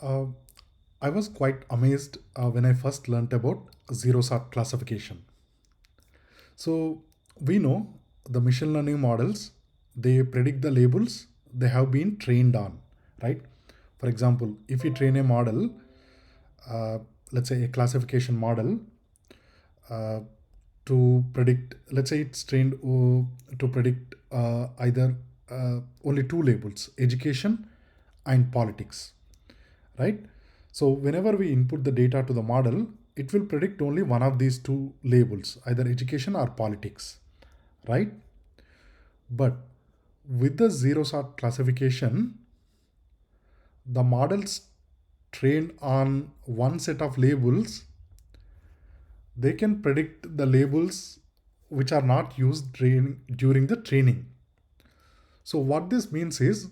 Uh, I was quite amazed when I first learnt about zero sort classification. So we know the machine learning models, they predict the labels they have been trained on, right? For example, if you train a model, uh, let's say a classification model, uh, to predict, let's say it's trained to predict either only two labels, education and politics, right? So whenever we input the data to the model, it will predict only one of these two labels, either education or politics, right? But with the zero sort classification, the models trained on one set of labels, they can predict the labels which are not used during the training. So what this means is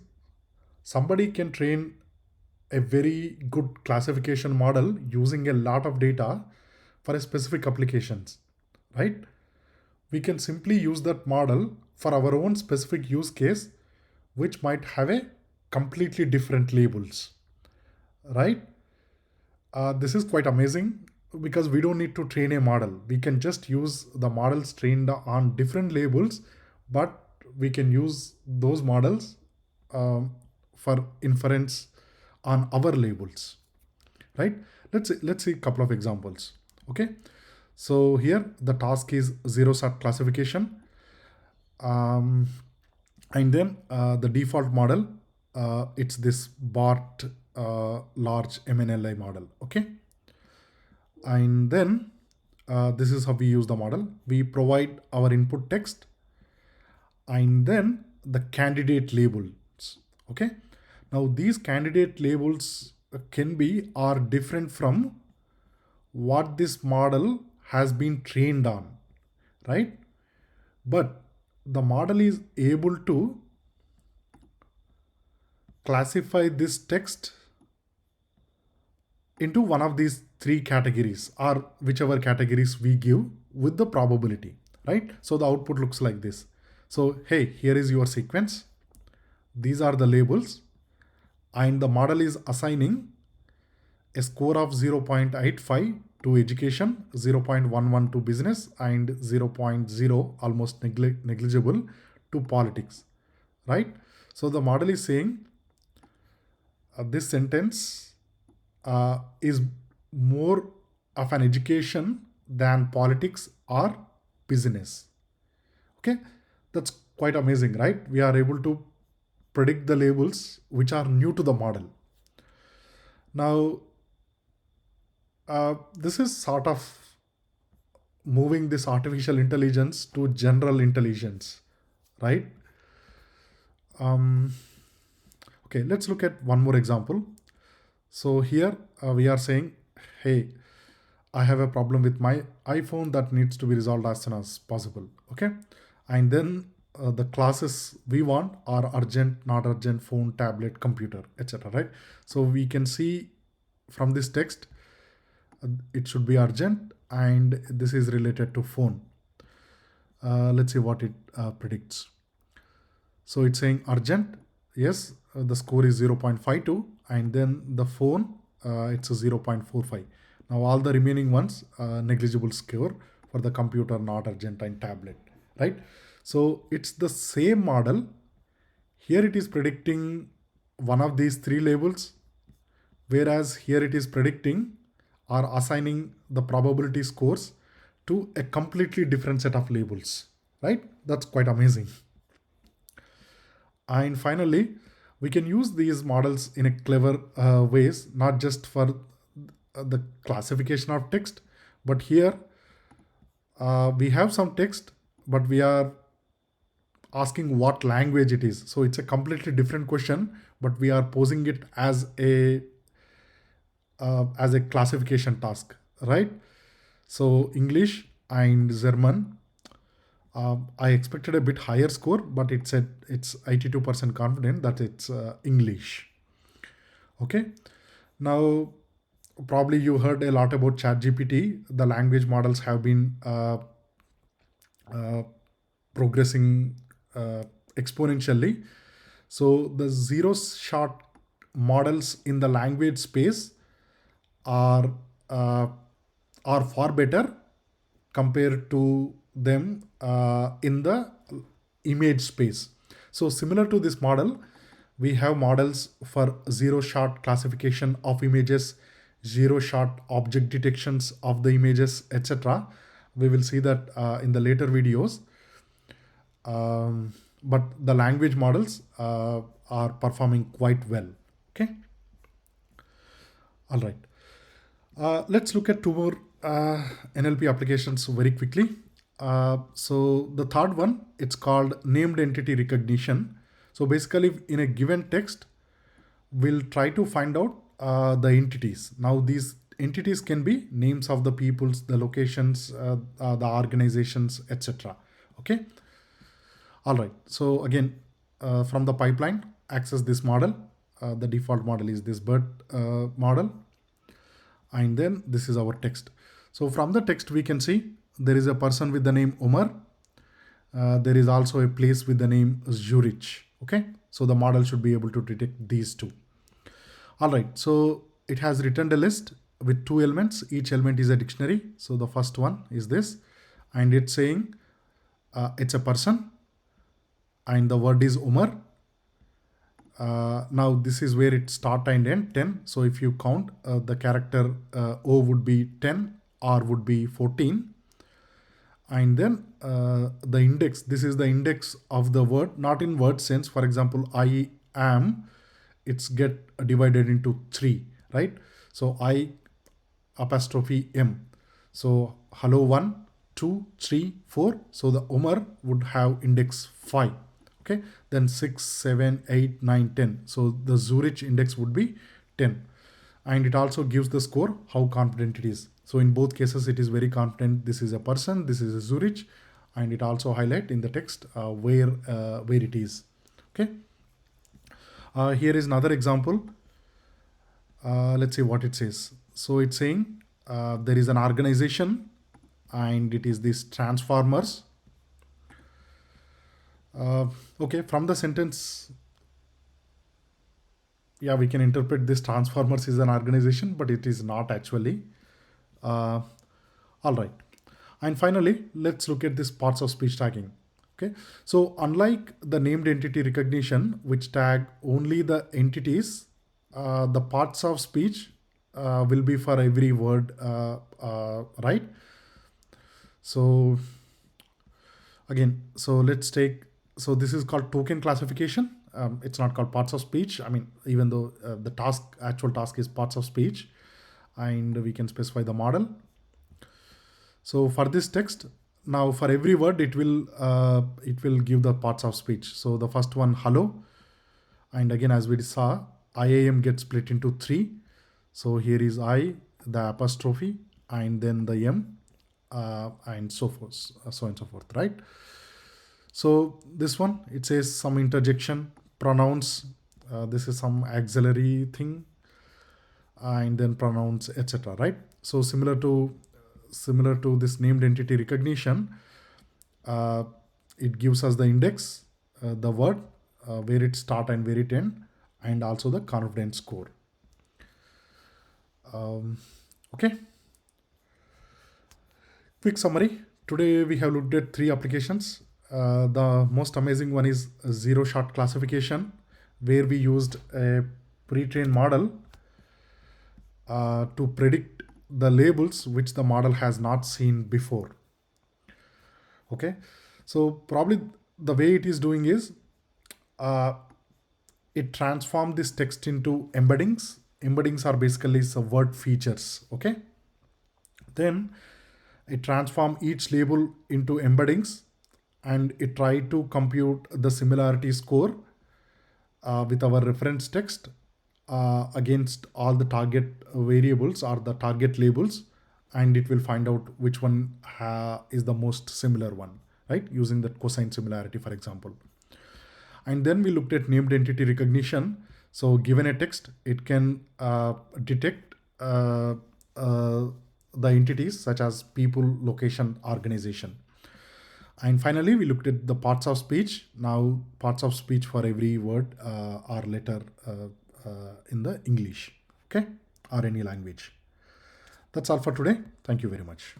somebody can train a very good classification model using a lot of data for a specific applications, right? We can simply use that model for our own specific use case, which might have a completely different labels, right? This is quite amazing because we don't need to train a model. We can just use the models trained on different labels, but we can use those models for inference on our labels, right? Let's see a couple of examples. Okay, so here the task is zero sort classification, um, and then the default model, it's this BART large MNLI model. Okay, and then this is how we use the model. We provide our input text and then the candidate labels. Okay, now these candidate labels can be are different from what this model has been trained on, right? But the model is able to classify this text into one of these three categories or whichever categories we give with the probability, right? So the output looks like this. So hey, here is your sequence, these are the labels, and the model is assigning a score of 0.85 to education, 0.11 to business, and zero point 0 almost negligible to politics, right? So the model is saying this sentence is more of an education than politics or business. Okay, that's quite amazing, right? We are able to predict the labels which are new to the model. Now, this is sort of moving this artificial intelligence to general intelligence, right? Okay, let's look at one more example. So here we are saying, hey, I have a problem with my iPhone that needs to be resolved as soon as possible. Okay, and then the classes we want are urgent, not urgent, phone, tablet, computer, etc. Right? So we can see from this text, it should be urgent, and this is related to phone. Let's see what it predicts. So it's saying urgent, yes, the score is 0.52, and then the phone, it's a 0.45. Now all the remaining ones, negligible score for the computer, not urgent, and tablet, right? So it's the same model. Here it is predicting one of these three labels, whereas here it is predicting or assigning the probability scores to a completely different set of labels, right? That's quite amazing. And finally, we can use these models in a clever ways, not just for the classification of text, but here we have some text, but we are asking what language it is. So it's a completely different question, but we are posing it as a classification task, right? So English and German. I expected a bit higher score, but it said it's 82% confident that it's English. Okay. Now, probably you heard a lot about ChatGPT. The language models have been uh, progressing exponentially. So the zero shot models in the language space are uh, are far better compared to them in the image space. So similar to this model, we have models for zero shot classification of images, zero shot object detections of the images, etc. We will see that in the later videos. But the language models are performing quite well. Okay. All right. Let's look at two more NLP applications very quickly. So the third one, it's called named entity recognition. So basically, in a given text, we'll try to find out the entities. Now these entities can be names of the peoples, the locations, the organizations, etc. Okay. All right. So again, from the pipeline, access this model. The default model is this bird model, and then this is our text. So from the text we can see there is a person with the name Umar. There is also a place with the name Zurich. Okay, so the model should be able to detect these two. All right, so it has returned a list with two elements. Each element is a dictionary. So the first one is this, and it's saying it's a person, and the word is Umar. Now this is where it start and end 10. So if you count the character O would be 10, R would be 14. And then the index, this is the index of the word, not in word sense. For example, I am, it's get divided into 3, right? So I apostrophe M. So hello 1, 2, 3, 4. So the Umar would have index 5. Okay, then 6, 7, 8, 9, 10. So the Zurich index would be 10. And it also gives the score, how confident it is. So in both cases, it is very confident. This is a person, this is a Zurich, and it also highlight in the text where it is. Okay. Here is another example. Let's see what it says. So it's saying there is an organization, and it is this transformers. Okay, from the sentence, yeah, we can interpret this transformers is an organization, but it is not actually. All right. And finally, let's look at this parts of speech tagging. Okay. So unlike the named entity recognition, which tag only the entities, the parts of speech will be for every word, right? So again, so let's take, so this is called token classification. It's not called parts of speech. I mean, even though the actual task is parts of speech, and we can specify the model. So for this text, now for every word, it will give the parts of speech. So the first one, hello, and again, as we saw, IAM gets split into 3. So here is I, the apostrophe, and then the M, and so forth, so on and so forth, right? So this one, it says some interjection, pronouns. This is some auxiliary thing, and then pronouns, etc. Right? So similar to this named entity recognition, it gives us the index, the word, where it start and where it end, and also the confidence score. Okay. Quick summary. Today we have looked at 3 applications. The most amazing one is zero shot classification, where we used a pre-trained model to predict the labels which the model has not seen before. Okay, so probably the way it is doing is it transformed this text into embeddings. Embeddings are basically some word features. Okay, then it transform each label into embeddings, and it try to compute the similarity score with our reference text against all the target variables or the target labels, and it will find out which one is the most similar one, right? Using the cosine similarity, for example. And then we looked at named entity recognition. So given a text, it can detect the entities such as people, location, organization. And finally, we looked at the parts of speech. Now, parts of speech for every word or letter in the English, okay, or any language. That's all for today. Thank you very much.